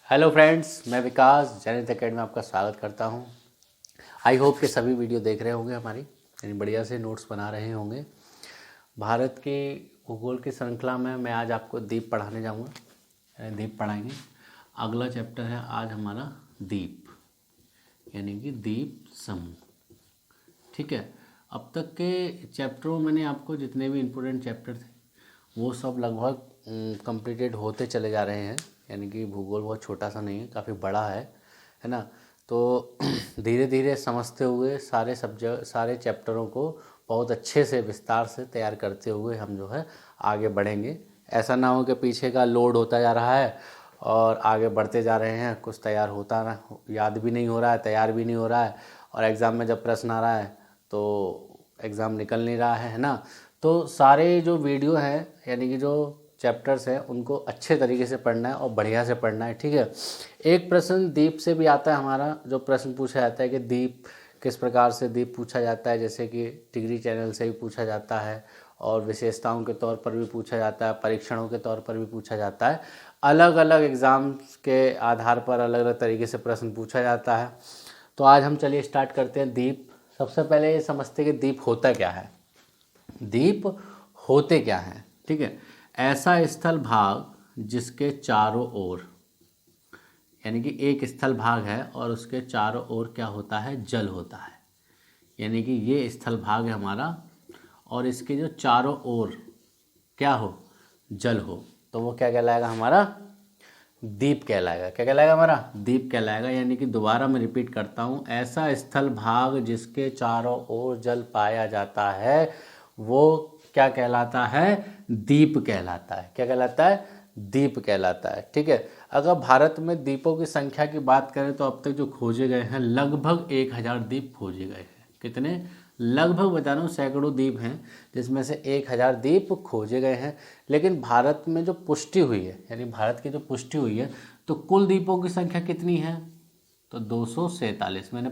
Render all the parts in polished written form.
Hello friends, मैं विकास जैनित academy में आपका स्वागत करता हूं। आई होप कि सभी वीडियो देख रहे होंगे हमारी, यानी बढ़िया से नोट्स बना रहे होंगे। भारत के भूगोल की श्रृंखला में मैं आज आपको द्वीप पढ़ाने जाऊंगा, यानी द्वीप पढ़ाएंगे। अगला चैप्टर है आज हमारा द्वीप, यानी कि द्वीप समूह। ठीक है, अब तक के चैप्टरों में मैंने आपको जितने भी इम्पोर्टेंट चैप्टर थे वो सब लगभग कंप्लीटेड होते चले जा रहे हैं। यानी कि भूगोल बहुत छोटा सा नहीं है, काफ़ी बड़ा है ना। तो धीरे धीरे समझते हुए सारे चैप्टरों को बहुत अच्छे से विस्तार से तैयार करते हुए हम जो है आगे बढ़ेंगे। ऐसा ना हो कि पीछे का लोड होता जा रहा है और आगे बढ़ते जा रहे हैं, कुछ तैयार होता ना, याद भी नहीं हो रहा है, तैयार भी नहीं हो रहा है, और एग्ज़ाम में जब प्रश्न आ रहा है तो एग्ज़ाम निकल नहीं रहा है ना। तो सारे जो वीडियो हैं, यानी कि जो चैप्टर्स हैं, उनको अच्छे तरीके से पढ़ना है और बढ़िया से पढ़ना है। ठीक है, एक प्रश्न दीप से भी आता है हमारा, जो प्रश्न पूछा जाता है कि दीप किस प्रकार से दीप पूछा जाता है, जैसे कि डिग्री चैनल से भी पूछा जाता है और विशेषताओं के तौर पर भी पूछा जाता है, परीक्षणों के तौर पर भी पूछा जाता है। अलग अलग एग्ज़ाम्स के आधार पर अलग अलग तरीके से प्रश्न पूछा जाता है। तो आज हम चलिए स्टार्ट करते हैं द्वीप। सबसे पहले ये समझते हैं कि द्वीप होता क्या है। द्वीप होते क्या हैं, ठीक है। ऐसा स्थल भाग जिसके चारों ओर, यानी कि एक स्थल भाग है और उसके चारों ओर क्या होता है, जल होता है। यानी कि ये स्थल भाग है हमारा और इसके जो चारों ओर क्या हो, जल हो, तो वो क्या कहलाएगा, हमारा द्वीप कहलाएगा। क्या कहलाएगा, हमारा द्वीप कहलाएगा। यानी कि दोबारा मैं रिपीट करता हूँ, ऐसा स्थल भाग जिसके चारों ओर जल पाया जाता है वो क्या कहलाता है, द्वीप कहलाता है। क्या कहलाता है, द्वीप कहलाता है। ठीक है, अगर भारत में द्वीपों की संख्या की बात करें तो अब तक जो खोजे गए हैं लगभग 1000 द्वीप खोजे गए हैं। कितने, लगभग बता रहा हूँ, सैकड़ों द्वीप हैं जिसमें से 1000 द्वीप खोजे गए हैं। लेकिन भारत में जो पुष्टि हुई है, यानी भारत की जो पुष्टि हुई है, तो कुल द्वीपों की संख्या कितनी है, तो 247। मैंने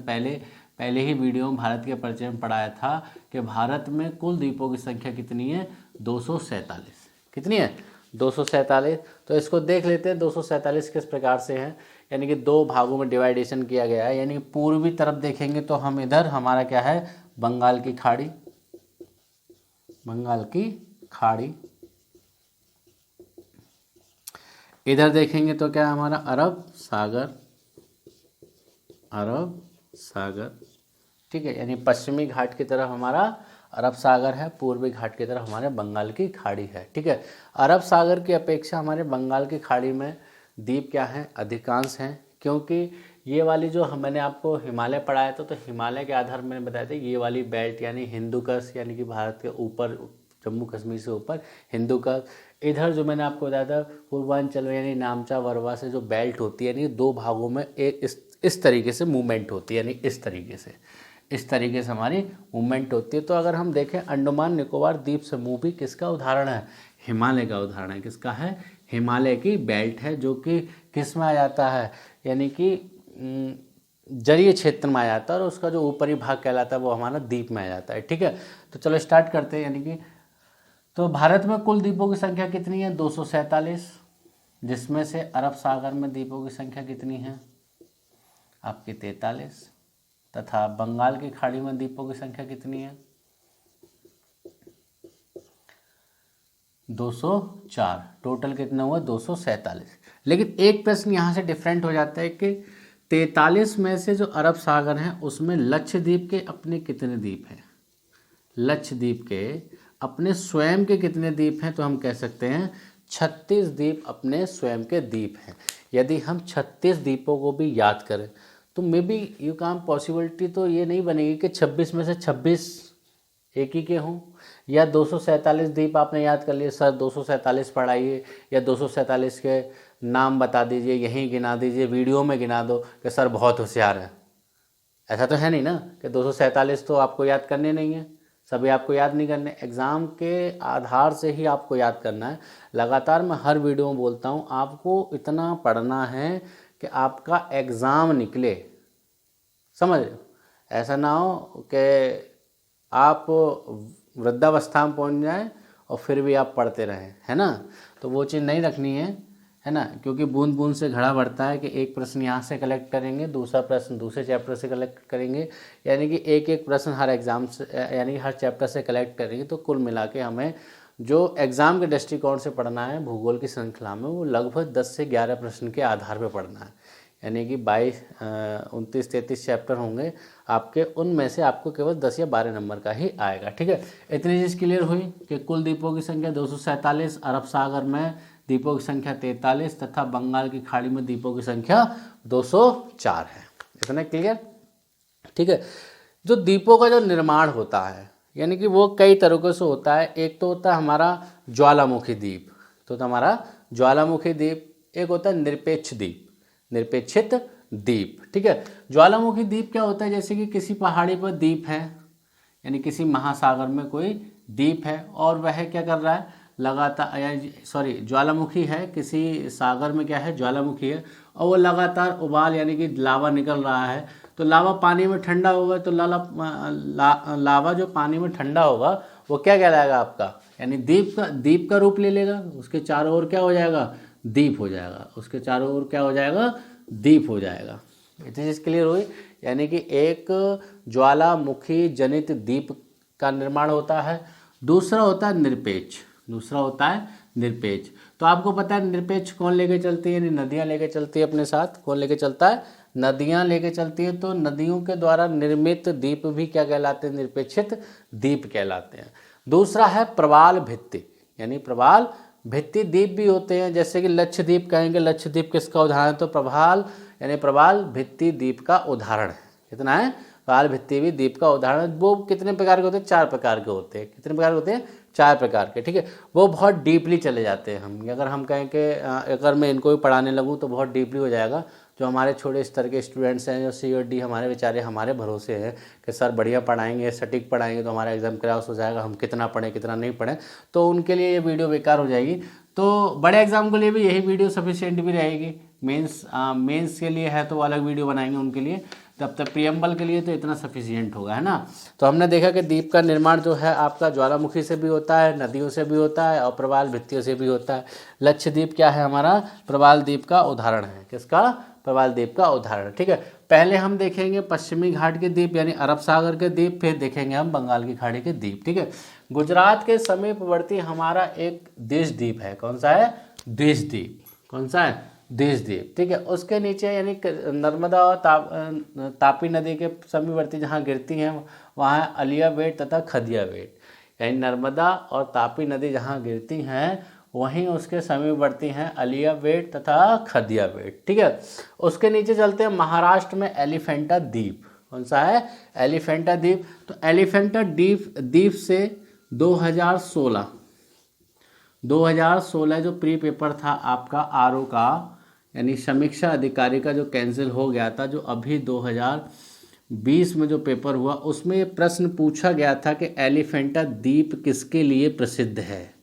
पहले ही वीडियो में भारत के परिचय में पढ़ाया था कि भारत में कुल द्वीपों की संख्या कितनी है, 247। कितनी है, 247। तो इसको देख लेते हैं 247 किस प्रकार से हैं। यानी कि दो भागों में डिवाइडेशन किया गया है। यानी पूर्वी तरफ देखेंगे तो हम इधर हमारा क्या है, बंगाल की खाड़ी, बंगाल की खाड़ी। इधर देखेंगे तो क्या है हमारा, अरब सागर, अरब सागर। ठीक है, यानी पश्चिमी घाट की तरफ हमारा अरब सागर है, पूर्वी घाट की तरफ हमारे बंगाल की खाड़ी है। ठीक है, अरब सागर की अपेक्षा हमारे बंगाल की खाड़ी में द्वीप क्या हैं, अधिकांश हैं। क्योंकि ये वाली जो मैंने आपको हिमालय पढ़ाया था, तो हिमालय के आधार में मैंने बताया था ये वाली बेल्ट, यानी हिंदू कुश, यानी कि भारत के ऊपर जम्मू कश्मीर से ऊपर हिंदू कुश, इधर जो मैंने आपको बताया था पूर्वांचल में, यानी नामचा वरवा से जो बेल्ट होती है, यानी दो भागों में एक इस तरीके से मूवमेंट होती है, यानी इस तरीके से हमारी मूवमेंट होती है। तो अगर हम देखें, अंडमान निकोबार द्वीप समूह भी किसका उदाहरण है, हिमालय का उदाहरण है। किसका है, हिमालय की बेल्ट है, जो कि किस में आ जाता है, यानी कि जलीय क्षेत्र में आ जाता है, और उसका जो ऊपरी भाग कहलाता है वो हमारा द्वीप में आ जाता है। ठीक है, तो चलो स्टार्ट करते हैं। यानी कि तो भारत में कुल द्वीपों की संख्या कितनी है, 247, जिसमें से अरब सागर में द्वीपों की संख्या कितनी है, आपकी 43, तथा बंगाल की खाड़ी में द्वीपों की संख्या कितनी है, 204। टोटल कितना हुआ, 247। लेकिन एक प्रश्न यहाँ से डिफरेंट हो जाता है कि 43 में से जो अरब सागर हैं उसमें लक्षद्वीप के अपने कितने द्वीप हैं, लक्षद्वीप के अपने स्वयं के कितने द्वीप हैं, तो हम कह सकते हैं 36 द्वीप अपने स्वयं के द्वीप हैं। यदि हम 36 द्वीपों को भी याद करें तो मे बी यू काम पॉसिबिलिटी तो ये नहीं बनेगी कि 26 में से 26 एक ही के हों, या 247 द्वीप आपने याद कर लिए, सर 247 पढ़ाइए या 247 के नाम बता दीजिए, यहीं गिना दीजिए, वीडियो में गिना दो कि सर बहुत होशियार है। ऐसा तो है नहीं ना कि 247 तो आपको याद करने नहीं है, सभी आपको याद नहीं करने। एग्ज़ाम के आधार से ही आपको याद करना है। लगातार मैं हर वीडियो में बोलता हूँ, आपको इतना पढ़ना है कि आपका एग्ज़ाम निकले, समझ रहे हो। ऐसा ना हो कि आप वृद्धावस्था में पहुँच जाएं और फिर भी आप पढ़ते रहें, है ना। तो वो चीज़ नहीं रखनी है है ना, क्योंकि बूंद बूंद से घड़ा भरता है कि एक प्रश्न यहाँ से कलेक्ट करेंगे, दूसरा प्रश्न दूसरे चैप्टर से कलेक्ट करेंगे, यानी कि एक एक प्रश्न हर एग्ज़ाम से यानी हर चैप्टर से कलेक्ट करेंगे, तो कुल मिला के हमें जो एग्ज़ाम के दृष्टिकोण से पढ़ना है भूगोल की श्रृंखला में वो लगभग 10 से 11 प्रश्न के आधार पर पढ़ना है, यानी कि 29-33 चैप्टर होंगे आपके, उनमें से आपको केवल 10 या 12 नंबर का ही आएगा। ठीक है, इतनी चीज़ क्लियर हुई कि कुल द्वीपों की संख्या 247, अरब सागर में द्वीपों की संख्या 43 तथा बंगाल की खाड़ी में द्वीपों की संख्या 204 है। इतना क्लियर? ठीक है, जो द्वीपों का जो निर्माण होता है यानी कि वो कई तरीक़ों से होता है। एक तो होता है हमारा ज्वालामुखी द्वीप, तो हमारा ज्वालामुखी द्वीप, एक होता है निरपेक्ष द्वीप, निरपेक्षित द्वीप। ठीक है, ज्वालामुखी द्वीप क्या होता है, जैसे कि किसी पहाड़ी पर द्वीप है, यानी किसी महासागर में कोई द्वीप है और वह क्या कर रहा है लगातार, ज्वालामुखी है, किसी सागर में क्या है, ज्वालामुखी है, और वो लगातार उबाल यानी कि लावा निकल रहा है, तो लावा पानी में ठंडा होगा, तो लावा जो पानी में ठंडा होगा वो क्या कहलाएगा आपका, यानी द्वीप का रूप ले लेगा, उसके चारों ओर क्या हो जाएगा, द्वीप हो जाएगा, उसके चारों ओर क्या हो जाएगा, द्वीप हो जाएगा। इतनी चीज़ क्लियर हुई, यानी कि एक ज्वालामुखी जनित द्वीप का निर्माण होता है। दूसरा होता है निरपेक्ष, दूसरा होता है निरपेक्ष। तो आपको पता है निरपेक्ष कौन लेके चलती है, यानी नदियाँ लेके चलती है अपने साथ। कौन लेके चलता है, नदियाँ लेके चलती है। तो नदियों के द्वारा निर्मित द्वीप भी क्या कहलाते हैं, निरपेक्षित द्वीप कहलाते हैं। दूसरा है प्रवाल भित्ति, यानी प्रवाल भित्ति द्वीप भी होते हैं, जैसे कि लक्षद्वीप कहेंगे। लक्षद्वीप किसका उदाहरण है, तो प्रवाल यानी प्रवाल भित्ति द्वीप का उदाहरण है। कितना है, प्रवाल भित्ति भी द्वीप का उदाहरण है। वो कितने प्रकार के होते हैं, 4 प्रकार के होते हैं। कितने प्रकार के होते हैं, 4 प्रकार के। ठीक है, वो बहुत डीपली चले जाते हैं। हम अगर हम कहें कि अगर मैं इनको भी पढ़ाने लगूँ तो बहुत डीपली हो जाएगा। जो हमारे छोटे स्तर के स्टूडेंट्स हैं, जो सी और डी हमारे बेचारे हमारे भरोसे हैं कि सर बढ़िया पढ़ाएंगे, सटीक पढ़ाएंगे तो हमारा एग्जाम क्रॉस हो जाएगा, हम कितना पढ़ें कितना नहीं पढ़ें, तो उनके लिए ये वीडियो बेकार हो जाएगी। तो बड़े एग्जाम के लिए भी यही वीडियो सफिशिएंट भी रहेगी। मेंस के लिए है तो अलग वीडियो बनाएंगे उनके लिए, तब तक प्रियम्बल के लिए तो इतना सफिशिएंट होगा, है ना। तो हमने देखा कि द्वीप का निर्माण जो है आपका ज्वालामुखी से भी होता है, नदियों से भी होता है और प्रवाल भित्तियों से भी होता है। लक्षद्वीप क्या है हमारा, प्रवाल द्वीप का उदाहरण है। किसका, प्रवाल द्वीप का उदाहरण। ठीक है, पहले हम देखेंगे पश्चिमी घाट के द्वीप यानी अरब सागर के द्वीप, फिर देखेंगे हम बंगाल की खाड़ी के द्वीप। ठीक है, गुजरात के समीपवर्ती हमारा एक देश द्वीप है। कौन सा है, देश द्वीप। कौन सा है, देश द्वीप। ठीक है, उसके नीचे यानी नर्मदा और तापी नदी के समीपवर्ती जहाँ गिरती हैं वहाँ अलिया बेट तथा खदिया बेट, यानी नर्मदा और तापी नदी जहाँ गिरती हैं वहीं उसके समीपवर्ती हैं अलिया बेट तथा खदिया बेट। ठीक है, उसके नीचे चलते हैं महाराष्ट्र में एलिफेंटा द्वीप। कौन सा है, एलिफेंटा द्वीप। तो एलिफेंटा द्वीप से 2016 जो प्री पेपर था आपका आरओ का यानी समीक्षा अधिकारी का जो कैंसिल हो गया था, जो अभी 2020 में जो पेपर हुआ उसमें ये प्रश्न पूछा गया था कि एलिफेंटा द्वीप किसके लिए प्रसिद्ध है,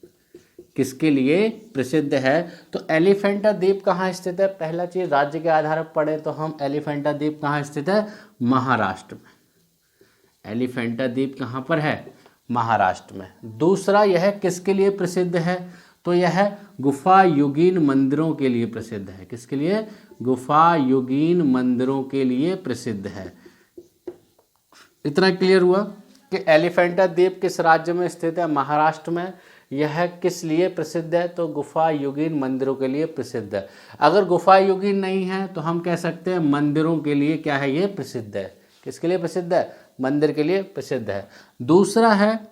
किसके लिए प्रसिद्ध है। तो एलिफेंटा द्वीप कहाँ स्थित है, पहला चीज़ राज्य के आधार पर पढ़े तो हम एलिफेंटा द्वीप कहाँ स्थित है, महाराष्ट्र में। एलिफेंटा द्वीप कहाँ पर है, महाराष्ट्र में। दूसरा यह किसके लिए प्रसिद्ध है, तो यह गुफा युगीन मंदिरों के लिए प्रसिद्ध है। किसके लिए, गुफा युगीन मंदिरों के लिए प्रसिद्ध है। इतना क्लियर हुआ कि एलिफेंटा द्वीप किस राज्य में स्थित है, महाराष्ट्र में। यह किस लिए प्रसिद्ध है, तो गुफा युगीन मंदिरों के लिए प्रसिद्ध है। अगर गुफा युगीन नहीं है तो हम कह सकते हैं मंदिरों के लिए क्या है, ये प्रसिद्ध है। किसके लिए प्रसिद्ध है, मंदिर के लिए प्रसिद्ध है। दूसरा है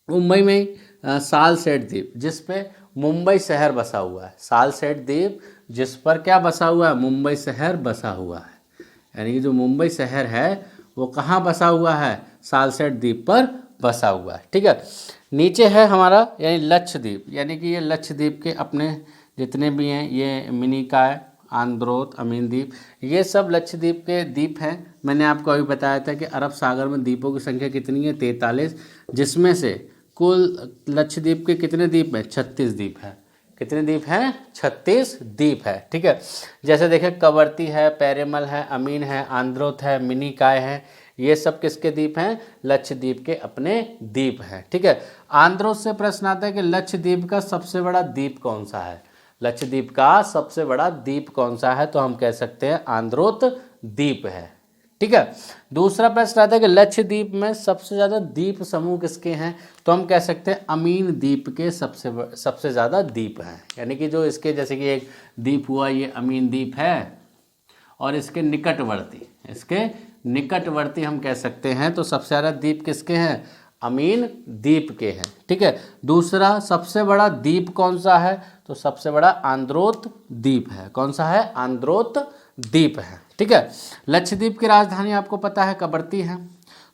मुंबई में सालसेट द्वीप, जिस पे मुंबई शहर बसा हुआ है। सालसेट द्वीप जिस पर क्या बसा हुआ है, मुंबई शहर बसा हुआ है। यानी कि जो मुंबई शहर है वो कहाँ बसा हुआ है, सालसेट द्वीप पर बसा हुआ है। ठीक है, नीचे है हमारा यानी लक्षद्वीप, यानी कि ये लक्षद्वीप के अपने जितने भी हैं, ये मिनिकॉय, आंद्रोथ, अमीन द्वीप, ये सब लक्षद्वीप के द्वीप हैं। मैंने आपको अभी बताया था कि अरब सागर में द्वीपों की संख्या कितनी है, 43, जिसमें से कुल लक्षद्वीप के कितने द्वीप हैं, 36 द्वीप हैं। कितने द्वीप हैं, 36 द्वीप है। ठीक है, जैसे देखें कवरती है, पेरेमल है, अमीन है, आंद्रोथ है, मिनिकॉय है, ये सब किसके द्वीप हैं, लक्षद्वीप के अपने द्वीप हैं। ठीक है, आंद्रोथ से प्रश्न आता है कि लक्षद्वीप का सबसे बड़ा द्वीप कौन सा है। लक्षद्वीप का सबसे बड़ा द्वीप कौन सा है? तो हम कह सकते हैं आंद्रोत द्वीप है। ठीक है। दूसरा प्रश्न आता है कि लक्षद्वीप में सबसे ज़्यादा द्वीप समूह किसके हैं? तो हम कह सकते हैं अमीन द्वीप के सबसे ज़्यादा द्वीप हैं। यानी कि जो इसके जैसे कि एक द्वीप हुआ ये अमीन द्वीप है, और इसके निकटवर्ती हम कह सकते हैं तो सबसे ज़्यादा द्वीप किसके हैं? अमीन द्वीप के हैं। ठीक है। दूसरा सबसे बड़ा द्वीप कौन सा है? तो सबसे बड़ा आंद्रोत द्वीप है। कौन सा है? आंद्रोत द्वीप है। ठीक है। लक्षद्वीप की राजधानी आपको पता है कवरत्ती है।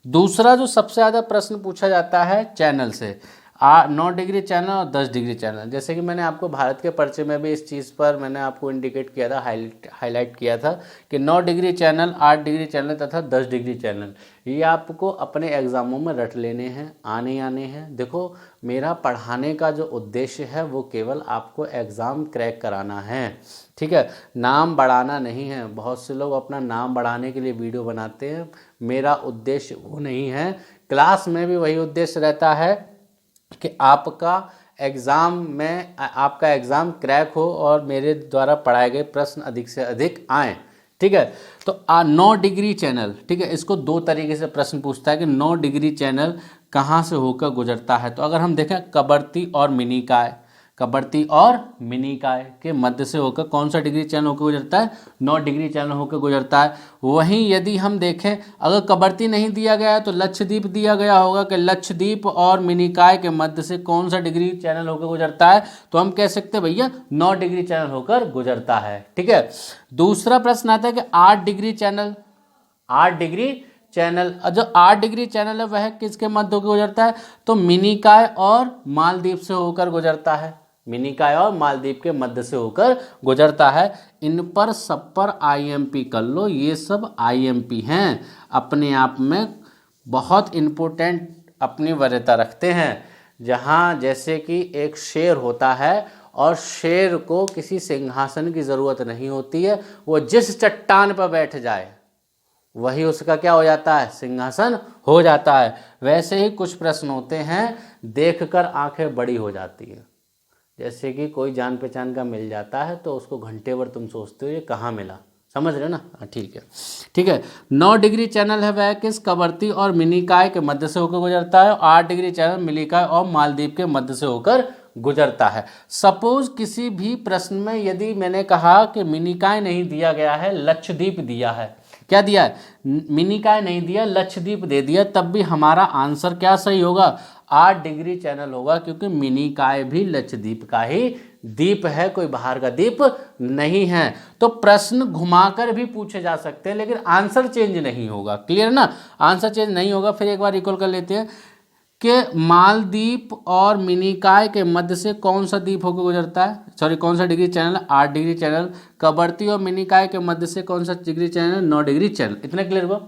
दूसरा जो सबसे ज़्यादा प्रश्न पूछा जाता है चैनल से, 9 डिग्री चैनल और 10 डिग्री चैनल। जैसे कि मैंने आपको भारत के परिचय में भी इस चीज़ पर मैंने आपको इंडिकेट किया था, हाईलाइट किया था कि 9 डिग्री चैनल, 8 डिग्री चैनल तथा 10 डिग्री चैनल ये आपको अपने एग्ज़ामों में रट लेने हैं, आने हैं। देखो मेरा पढ़ाने का जो उद्देश्य है वो केवल आपको एग्ज़ाम क्रैक कराना है। ठीक है, नाम बढ़ाना नहीं है। बहुत से लोग अपना नाम बढ़ाने के लिए वीडियो बनाते हैं, मेरा उद्देश्य वो नहीं है। क्लास में भी वही उद्देश्य रहता है कि आपका एग्ज़ाम क्रैक हो और मेरे द्वारा पढ़ाए गए प्रश्न अधिक से अधिक आएँ। ठीक है। तो 9 डिग्री चैनल, ठीक है, इसको 2 तरीके से प्रश्न पूछता है कि 9 डिग्री चैनल कहाँ से होकर गुजरता है। तो अगर हम देखें कवरत्ती और मिनिकॉय के मध्य से होकर कौन सा डिग्री चैनल होकर गुजरता है? 9 डिग्री चैनल होकर गुजरता है। वहीं यदि हम देखें अगर कवरत्ती नहीं दिया गया है तो लक्षद्वीप दिया गया होगा कि लक्षद्वीप और मिनिकॉय के मध्य से कौन सा डिग्री चैनल होकर गुजरता है? तो हम कह सकते हैं भैया 9 डिग्री चैनल होकर गुजरता है। ठीक है। दूसरा प्रश्न आता है कि 8 डिग्री चैनल जो 8 डिग्री चैनल है वह किसके मध्य होकर गुजरता है? तो मिनिकॉय और मालदीव से होकर गुजरता है। मिनिकॉय और मालदीव के मध्य से होकर गुजरता है। इन पर सब पर आईएमपी कर लो, ये सब आईएमपी हैं, अपने आप में बहुत इम्पोर्टेंट अपनी वरीयता रखते हैं। जहाँ जैसे कि एक शेर होता है और शेर को किसी सिंहासन की ज़रूरत नहीं होती है, वो जिस चट्टान पर बैठ जाए वही उसका क्या हो जाता है? सिंहासन हो जाता है। वैसे ही कुछ प्रश्न होते हैं देखकर आंखें बड़ी हो जाती हैं। जैसे कि कोई जान पहचान का मिल जाता है तो उसको घंटे भर तुम सोचते हो ये कहाँ मिला, समझ रहे हो ना? ठीक है। 9 डिग्री चैनल है वह किस कवरत्ती और मिनिकॉय के मध्य से होकर गुजरता है? 8 डिग्री चैनल मिनिकॉय और मालदीव के मध्य से होकर गुजरता है। सपोज किसी भी प्रश्न में यदि मैंने कहा कि मिनिकॉय नहीं दिया गया है, लक्षद्वीप दिया है, क्या दिया है? मिनिकॉय नहीं दिया, लक्षद्वीप दे दिया, तब भी हमारा आंसर क्या सही होगा? 8 डिग्री चैनल होगा, क्योंकि मिनिकॉय भी लक्षद्वीप का ही द्वीप है, कोई बाहर का द्वीप नहीं है। तो प्रश्न घुमाकर भी पूछे जा सकते हैं लेकिन आंसर चेंज नहीं होगा। क्लियर ना? आंसर चेंज नहीं होगा। फिर एक बार रिकॉल कर लेते हैं कि मालदीव और मिनिकॉय के मध्य से कौन सा द्वीप होकर गुजरता है? सॉरी, कौन सा degree channel? 8 degree channel. Kavaratti और मिनिकॉय के मध्य से कौन सा डिग्री चैनल? 9 degree channel. इतना क्लियर हुआ।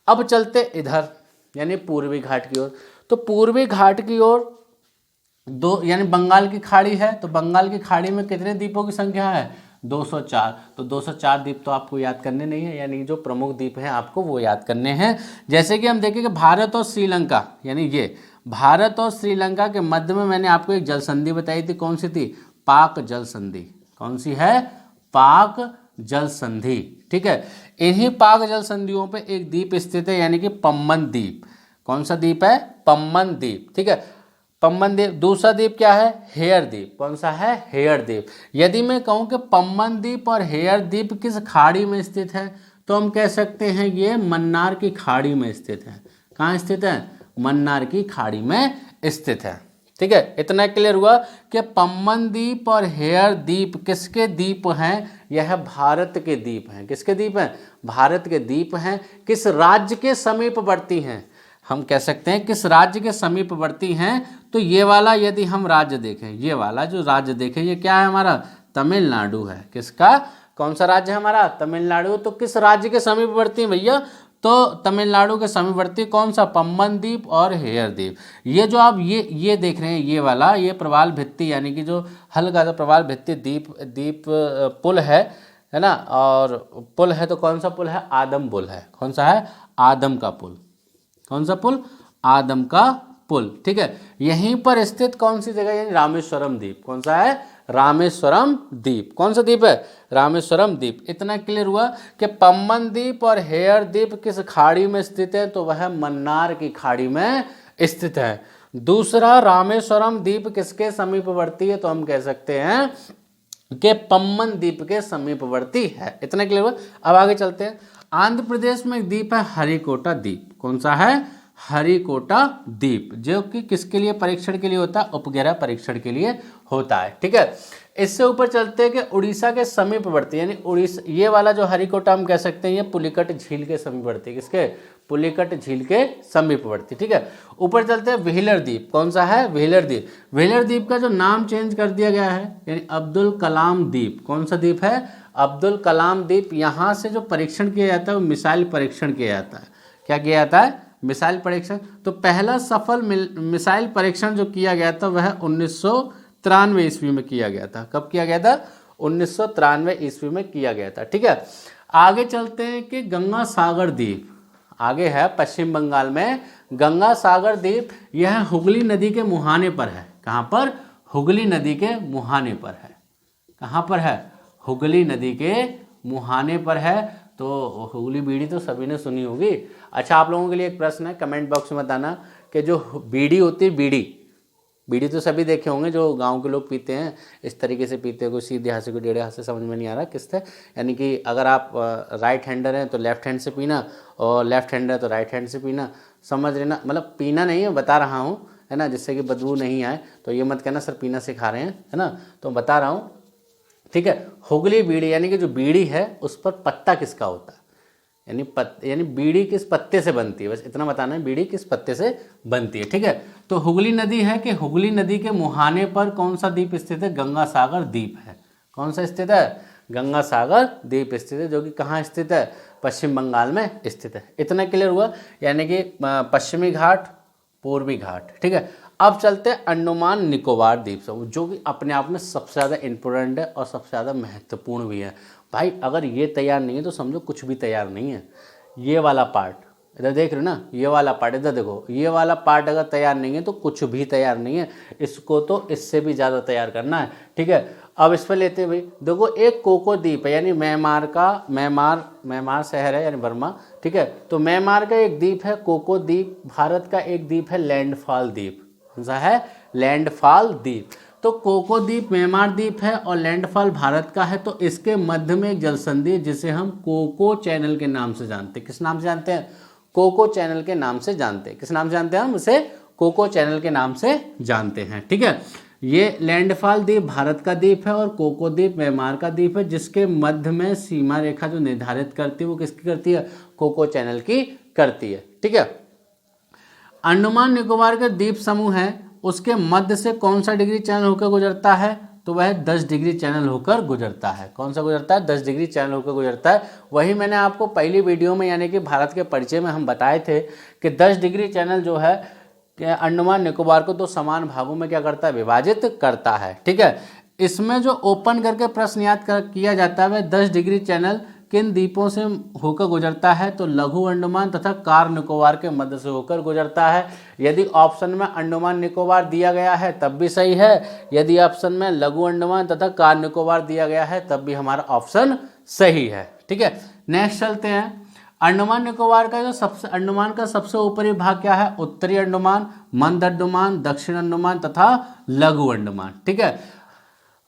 अब चलते इधर यानी पूर्वी घाट की ओर। तो पूर्वी घाट की ओर दो यानी बंगाल की खाड़ी है, तो बंगाल की खाड़ी में कितने द्वीपों की संख्या है? 204। तो 204 द्वीप तो आपको याद करने नहीं है, यानी जो प्रमुख द्वीप हैं आपको वो याद करने हैं। जैसे कि हम देखें कि भारत और श्रीलंका, यानी ये भारत और श्रीलंका के मध्य में मैंने आपको एक जल संधि बताई थी, कौन सी थी? पाक जल संधि। कौन सी है? पाक जल संधि। ठीक है। इन्हीं पाक जल संधियों पे एक द्वीप स्थित है, यानी कि पम्बन द्वीप। कौन सा द्वीप है? पम्बन द्वीप। ठीक है, पम्बन द्वीप। दूसरा द्वीप क्या है? हेयर द्वीप। कौन सा है? हेयर द्वीप। यदि मैं कहूँ कि पम्बन द्वीप और हेयर द्वीप किस खाड़ी में स्थित है, तो हम कह सकते हैं ये मन्नार की खाड़ी में स्थित है। कहाँ स्थित है? मन्नार की खाड़ी में स्थित है। ठीक है, इतना क्लियर हुआ कि पम्बन द्वीप और हेयर द्वीप किसके द्वीप हैं? यह भारत के द्वीप हैं। किसके द्वीप हैं? भारत के द्वीप हैं। किस राज्य के समीपवर्ती हैं? हम कह सकते हैं किस राज्य के समीपवर्ती हैं। तो ये वाला यदि हम राज्य देखें, ये वाला जो राज्य देखें, ये क्या है हमारा? तमिलनाडु है। किसका? कौन सा राज्य है हमारा? तमिलनाडु। तो किस राज्य के समीपवर्ती भैया? तो तमिलनाडु के समीपवर्ती कौन सा? पम्बन द्वीप और हेयर द्वीप। ये जो आप ये देख रहे हैं, ये वाला, ये प्रवाल भित्ति यानी कि जो हल्का सा प्रवाल भित्ति द्वीप पुल है ना? और पुल है तो कौन सा पुल है? आदम पुल है। कौन सा है? आदम का पुल। कौन सा पुल? आदम का पुल। ठीक है, यहीं पर स्थित कौन सी जगह? यानी रामेश्वरम द्वीप। कौन सा है? रामेश्वरम द्वीप। कौन सा द्वीप है? रामेश्वरम द्वीप। इतना क्लियर हुआ कि पम्बन द्वीप और हेयर द्वीप किस खाड़ी में स्थित है? तो वह मन्नार की खाड़ी में स्थित है। दूसरा, रामेश्वरम द्वीप किसके समीपवर्ती है? तो हम कह सकते हैं कि पम्बन द्वीप के समीपवर्ती है। इतना क्लियर हुआ। अब आगे चलते हैं। आंध्र प्रदेश में एक द्वीप है हरिकोटा द्वीप। कौन सा है? हरिकोटा द्वीप, जो कि किसके लिए परीक्षण के लिए होता है? उपग्रह परीक्षण के लिए होता है। ठीक है, इससे ऊपर चलते हैं कि उड़ीसा के समीपवर्ती, यानी उड़ीसा, ये वाला जो हरिकोटा हम कह सकते हैं ये पुलिकट झील के समीपवर्ती। किसके? पुलिकट झील के समीपवर्ती। ठीक है, ऊपर चलते हैं व्हीलर द्वीप। कौन सा है? व्हीलर द्वीप। व्हीलर द्वीप का जो नाम चेंज कर दिया गया है, यानी अब्दुल कलाम द्वीप। कौन सा द्वीप है? अब्दुल कलाम द्वीप। यहाँ से जो परीक्षण किया जाता है वो मिसाइल परीक्षण किया जाता है। क्या किया जाता है? मिसाइल परीक्षण। तो पहला सफल मिसाइल परीक्षण जो किया गया था वह 1993 ईस्वी में किया गया था। कब किया गया था? 1993 ईस्वी में किया गया था। ठीक है, आगे चलते हैं कि गंगा सागर द्वीप। आगे है पश्चिम बंगाल में गंगा सागर द्वीप। यह हुगली नदी के मुहाने पर है। कहाँ पर? हुगली नदी के मुहाने पर है। कहाँ पर है? हुगली नदी के मुहाने पर है। तो हुगली बीड़ी तो सभी ने सुनी होगी। अच्छा, आप लोगों के लिए एक प्रश्न है, कमेंट बॉक्स में बताना कि जो बीड़ी होती है, बीड़ी तो सभी देखे होंगे, जो गांव के लोग पीते हैं, इस तरीके से पीते हैं, कोई सीधे हाथ से कोई टेढ़े हाथ से, समझ में नहीं आ रहा किससे। यानी कि अगर आप राइट हैंडर हैं तो लेफ्ट हैंड से पीना, और लेफ्ट हैंडर है तो राइट हैंड से पीना। समझ लेना, मतलब पीना नहीं है, बता रहा हूँ, है ना, जिससे कि बदबू नहीं आए। तो ये मत कहना सर पीना सिखा रहे हैं, है ना, तो बता रहा हूँ। ठीक है, हुगली बीड़ी, यानी कि जो बीड़ी है उस पर पत्ता किसका होता है? यानी बीड़ी किस पत्ते से बनती है, बस इतना बताना है, बीड़ी किस पत्ते से बनती है। ठीक है, तो हुगली नदी है कि हुगली नदी के मुहाने पर कौन सा द्वीप स्थित है? गंगा सागर द्वीप है। कौन सा स्थित है? गंगा सागर द्वीप स्थित है, जो कि कहाँ स्थित है? पश्चिम बंगाल में स्थित है। इतना क्लियर हुआ, यानी कि पश्चिमी घाट, पूर्वी घाट। ठीक है, अब चलते हैं अंडमान निकोबार द्वीप समूह, जो कि अपने आप में सबसे ज़्यादा इम्पोर्टेंट है और सबसे ज़्यादा महत्वपूर्ण भी है। भाई अगर ये तैयार नहीं है तो समझो कुछ भी तैयार नहीं है। ये वाला पार्ट इधर देख रहे हो ना, ये वाला पार्ट इधर देखो, ये वाला पार्ट अगर तैयार नहीं है तो कुछ भी तैयार नहीं है। इसको तो इससे भी ज़्यादा तैयार करना है। ठीक है, अब इस पर लेते हैं भाई, देखो एक कोको द्वीप है, यानी म्यांमार शहर है, यानी बर्मा। ठीक है, तो म्यांमार का एक द्वीप है कोको द्वीप। भारत का एक द्वीप है लैंडफॉल द्वीप। कौन सा है? लैंडफॉल द्वीप। तो कोको द्वीप म्यांमार द्वीप है और लैंडफॉल भारत का है। तो इसके मध्य में एक जलसंधि है जिसे हम कोको चैनल के नाम से जानते हैं। किस नाम से जानते हैं? कोको चैनल के नाम से जानते हैं। किस नाम से जानते हैं? हम उसे कोको चैनल के नाम से जानते हैं। ठीक है, ये लैंडफॉल द्वीप भारत का द्वीप है और कोको द्वीप म्यांमार का द्वीप है, जिसके मध्य में सीमा रेखा जो निर्धारित करती है वो किसकी करती है? कोको चैनल की करती है। ठीक है, अंडमान निकोबार के द्वीप समूह है, उसके मध्य से कौन सा डिग्री चैनल होकर गुजरता है? तो वह 10 डिग्री चैनल होकर गुजरता है। कौन सा गुजरता है? 10 डिग्री चैनल होकर गुजरता है। वही मैंने आपको पहली वीडियो में, यानी कि भारत के परिचय में हम बताए थे कि 10 डिग्री चैनल जो है अंडमान निकोबार को 2 समान भागों में क्या करता है? विभाजित करता है। ठीक है, इसमें जो ओपन करके प्रश्न याद किया जाता है वह 10 डिग्री चैनल किन द्वीपों से होकर गुजरता है? तो लघु अंडमान तथा कार निकोबार के मध्य से होकर गुजरता है। यदि ऑप्शन में अंडमान निकोबार दिया गया है तब भी सही है, यदि ऑप्शन में लघु अंडमान तथा कार निकोबार दिया गया है तब भी हमारा ऑप्शन सही है। ठीक है, नेक्स्ट चलते हैं। अंडमान निकोबार का अंडमान का सबसे ऊपरी भाग क्या है? उत्तरी अंडमान, मध्य अंडमान, दक्षिण अंडमान तथा लघु अंडमान। ठीक है,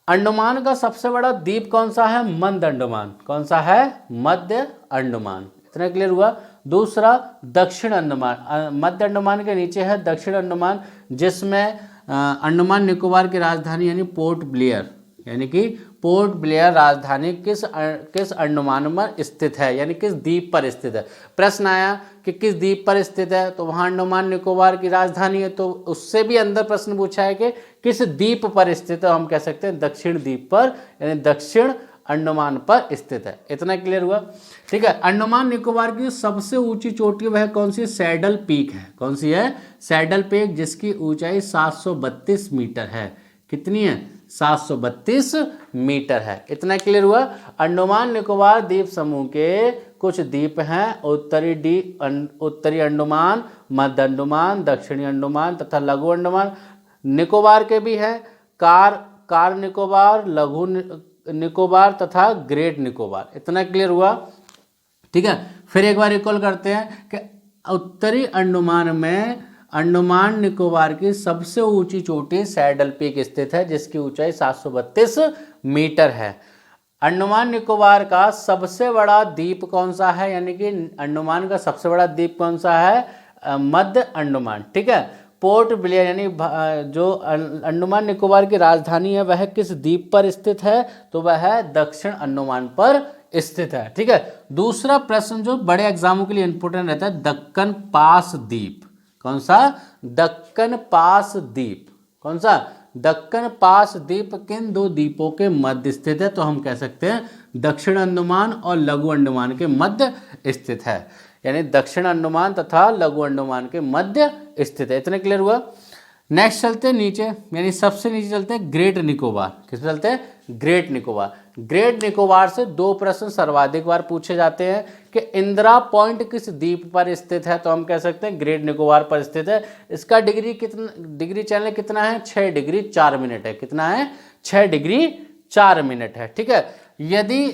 अंडमान का सबसे बड़ा द्वीप कौन सा है? मध्य अंडमान। कौन सा है? मध्य अंडमान। इतना क्लियर हुआ। दूसरा दक्षिण अंडमान, मध्य अंडमान के नीचे है दक्षिण अंडमान, जिसमें अंडमान निकोबार की राजधानी यानी पोर्ट ब्लेयर, यानी कि पोर्ट ब्लेयर राजधानी किस अंडमान में स्थित है, यानी किस द्वीप पर स्थित है। प्रश्न आया कि किस द्वीप पर स्थित है, तो वहाँ अंडमान निकोबार की राजधानी है, तो उससे भी अंदर प्रश्न पूछा है कि किस द्वीप पर स्थित है। हम कह सकते हैं दक्षिण द्वीप पर, यानी दक्षिण अंडमान पर स्थित है। इतना क्लियर हुआ। ठीक है, अंडमान निकोबार की सबसे ऊंची चोटी वह कौन सी? सैडल पीक है। कौन सी है? सैडल पीक, जिसकी ऊंचाई 732 मीटर है। कितनी है? 732 मीटर है। इतना क्लियर हुआ। अंडमान निकोबार द्वीप समूह के कुछ द्वीप हैं, उत्तरी अंडमान, मध्य अंडमान, दक्षिणी अंडमान तथा लघु अंडमान। निकोबार के भी है, कार कार निकोबार, लघु निकोबार तथा ग्रेट निकोबार। इतना क्लियर हुआ? ठीक है, फिर एक बार रिकॉल करते हैं कि उत्तरी अंडमान में अंडमान निकोबार की सबसे ऊंची चोटी सैडल पीक स्थित है, जिसकी ऊंचाई 732 मीटर है। अंडमान निकोबार का सबसे बड़ा द्वीप कौन सा है, यानी कि अंडमान का सबसे बड़ा द्वीप कौन सा है? मध्य अंडमान। ठीक है, पोर्ट ब्लेयर यानी जो अंडमान निकोबार की राजधानी है वह किस द्वीप पर स्थित है? तो वह दक्षिण अंडमान पर स्थित है। ठीक है, दूसरा प्रश्न जो बड़े एग्जामों के लिए इंपोर्टेंट रहता है, दक्कन पास द्वीप। कौन सा? दक्कन पास द्वीप। कौन सा? दक्कन पास द्वीप किन दो द्वीपों के मध्य स्थित है? तो हम कह सकते हैं दक्षिण अंडमान और लघु अंडमान के मध्य स्थित है, यानी दक्षिण अंडमान तथा लघु अंडमान के मध्य स्थित है। इतने क्लियर हुआ? नेक्स्ट चलते हैं नीचे, यानी सबसे नीचे चलते हैं ग्रेट निकोबार। किस पे चलते हैं? ग्रेट निकोबार। ग्रेट निकोबार से दो प्रश्न सर्वाधिक बार पूछे जाते हैं कि इंदिरा पॉइंट किस द्वीप पर स्थित है? तो हम कह सकते हैं ग्रेट निकोबार पर स्थित है। इसका डिग्री चैनल कितना है? 6 डिग्री 4 मिनट है। कितना है? 6 डिग्री 4 मिनट है। ठीक है, यदि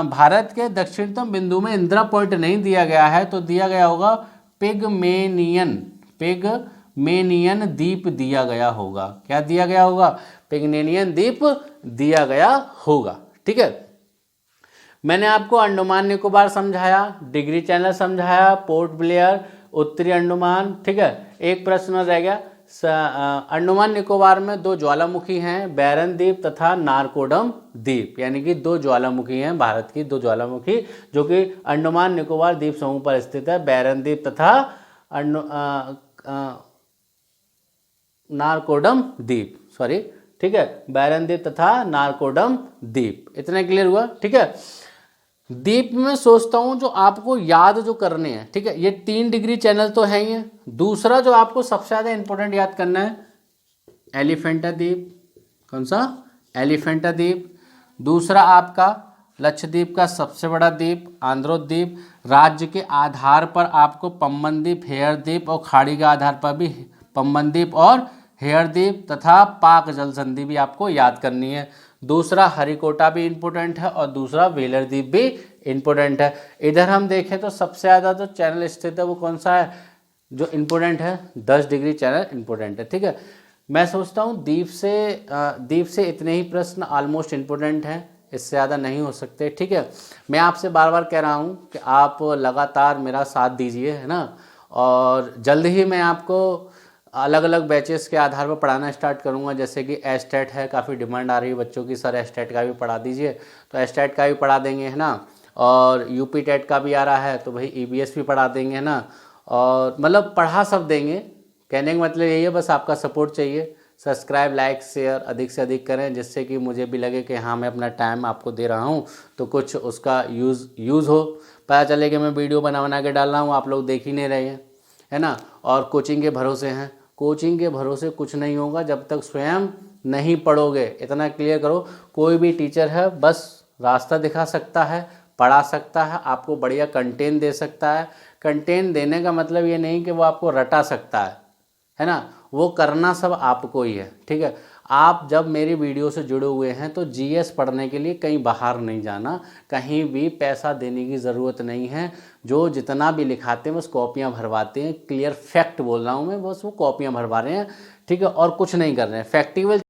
भारत के दक्षिणतम बिंदु में इंदिरा पॉइंट नहीं दिया गया है तो दिया गया होगा पिगमेनियन द्वीप दिया गया होगा। क्या दिया गया होगा? पिगमेनियन द्वीप दिया गया होगा। ठीक है, मैंने आपको अंडमान निकोबार समझाया, डिग्री चैनल समझाया, पोर्ट ब्लेयर, उत्तरी अंडमान। ठीक है, एक प्रश्न रह गया, अंडमान निकोबार में दो ज्वालामुखी हैं, बैरन द्वीप तथा नारकोडम द्वीप, यानी कि दो ज्वालामुखी हैं, भारत की दो ज्वालामुखी जो कि अंडमान निकोबार द्वीप समूह पर स्थित है, बैरन द्वीप तथा नारकोडम द्वीप। सॉरी, ठीक है, बैरन द्वीप तथा नारकोडम द्वीप। इतना क्लियर हुआ? ठीक है, द्वीप में सोचता हूं जो आपको याद जो करने हैं, ठीक है, ये 3 डिग्री चैनल तो है ही है। दूसरा जो आपको सबसे ज्यादा इंपॉर्टेंट याद करना है, एलिफेंटा द्वीप। कौन सा? एलिफेंटा द्वीप। दूसरा आपका लक्षद्वीप का सबसे बड़ा द्वीप आंध्रोद्वीप। राज्य के आधार पर आपको पम्बन द्वीप, हेयर द्वीप और खाड़ी के आधार पर भी पम्बन द्वीप और हेयर द्वीप तथा पाक जल संधि भी आपको याद करनी है। दूसरा हरिकोटा भी इंपॉर्टेंट है और दूसरा व्हीलर द्वीप भी इंपॉर्टेंट है। इधर हम देखें तो सबसे ज़्यादा जो चैनल स्थित है वो कौन सा है जो इंपॉर्टेंट है? 10 डिग्री चैनल इंपॉर्टेंट है। ठीक है, मैं सोचता हूँ द्वीप से इतने ही प्रश्न ऑलमोस्ट इंपॉर्टेंट हैं, इससे ज़्यादा नहीं हो सकते। ठीक है, मैं आपसे बार बार कह रहा हूँ कि आप लगातार मेरा साथ दीजिए, है ना, और जल्द ही मैं आपको अलग अलग बैचेस के आधार पर पढ़ाना स्टार्ट करूंगा। जैसे कि एस्टेट है, काफ़ी डिमांड आ रही है बच्चों की, सर एस्टेट का भी पढ़ा दीजिए, तो एस्टेट का भी पढ़ा देंगे, है ना, और यूपी टेट का भी आ रहा है तो भाई ईबीएस भी पढ़ा देंगे, है ना, और मतलब पढ़ा सब देंगे। कहने का मतलब यही है, बस आपका सपोर्ट चाहिए। सब्सक्राइब, लाइक, शेयर अधिक से अधिक करें, जिससे कि मुझे भी लगे कि हाँ मैं अपना टाइम आपको दे रहा हूँ तो कुछ उसका यूज़ हो, पता चले कि मैं वीडियो बना के डाल रहा हूँ, आप लोग देख ही नहीं रहे हैं, है ना। और कोचिंग के भरोसे हैं, कोचिंग के भरोसे कुछ नहीं होगा जब तक स्वयं नहीं पढ़ोगे। इतना क्लियर करो, कोई भी टीचर है बस रास्ता दिखा सकता है, पढ़ा सकता है, आपको बढ़िया कंटेंट दे सकता है। कंटेंट देने का मतलब ये नहीं कि वो आपको रटा सकता है ना, वो करना सब आपको ही है। ठीक है, आप जब मेरी वीडियो से जुड़े हुए हैं तो जीएस पढ़ने के लिए कहीं बाहर नहीं जाना, कहीं भी पैसा देने की ज़रूरत नहीं है। जो जितना भी लिखाते हैं बस कॉपियाँ भरवाते हैं, क्लियर फैक्ट बोल रहा हूँ मैं, बस वो कॉपियाँ भरवा रहे हैं। ठीक है, और कुछ नहीं कर रहे हैं। फैक्टिवल